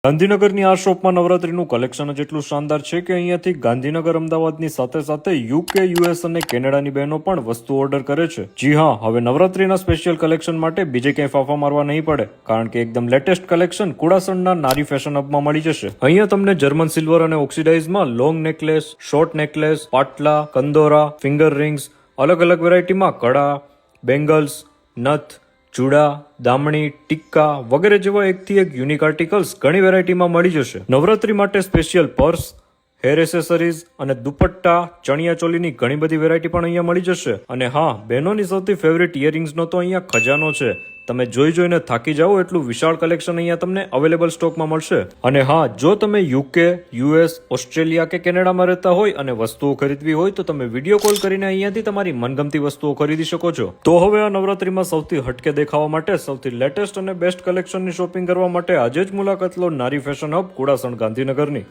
ગાંધીનગરની આ શોપમાં નવરાત્રીનું કલેક્શન જ એટલું શાનદાર છે કે અહીંયાથી ગાંધીનગર અમદાવાદની સાથે સાથે યુકે યુએસ અને કેનેડાની બહેનો પણ વસ્તુ ઓર્ડર કરે છે. જી હા, હવે નવરાત્રીના સ્પેશિયલ કલેક્શન માટે બીજે ક્યાંય ફાફા મારવા નહીં પડે, કારણ કે એકદમ લેટેસ્ટ કલેક્શન કુડાસણના નારી ફેશન હબમાં મળી જશે. અહીંયા તમને જર્મન સિલ્વર અને ઓક્સિડાઇઝમાં લોંગ નેકલેસ, શોર્ટ નેકલેસ, પાટલા, કંદોરા, ફિંગર રિંગ્સ, અલગ અલગ વેરાયટીમાં કડા, બેંગલ્સ, નથ, ચૂડા, દામણી, ટિક્કા વગેરે જેવા એકથી એક યુનિક આર્ટિકલ્સ ઘણી વેરાયટીમાં મળી જશે. નવરાત્રી માટે સ્પેશિયલ પર્સ, હેર એસેસરીઝ અને દુપટ્ટા, ચણિયા ચોલીની ઘણી બધી વેરાયટી પણ અહીંયા મળી જશે. અને હા, બહેનોની સૌથી ફેવરિટ ઇયરિંગ્સનો તો અહીંયા ખજાનો છે. તમે જોઈને થાકી જાઓ એટલું વિશાળ કલેક્શન અહીંયા તમને અવેલેબલ સ્ટોકમાં મળશે. અને હા, જો તમે યુકે, યુએસ, ઓસ્ટ્રેલિયા કે કેનેડામાં રહેતા હોય અને વસ્તુઓ ખરીદવી હોય તો તમે વિડીયો કોલ કરીને અહીંયાથી તમારી મનગમતી વસ્તુઓ ખરીદી શકો છો. તો હવે આ નવરાત્રીમાં સૌથી હટકે દેખાવા માટે, સૌથી લેટેસ્ટ અને બેસ્ટ કલેક્શનની શોપિંગ કરવા માટે આજે જ મુલાકાત લો નારી ફેશન હબ કુડાસણ ગાંધીનગરની.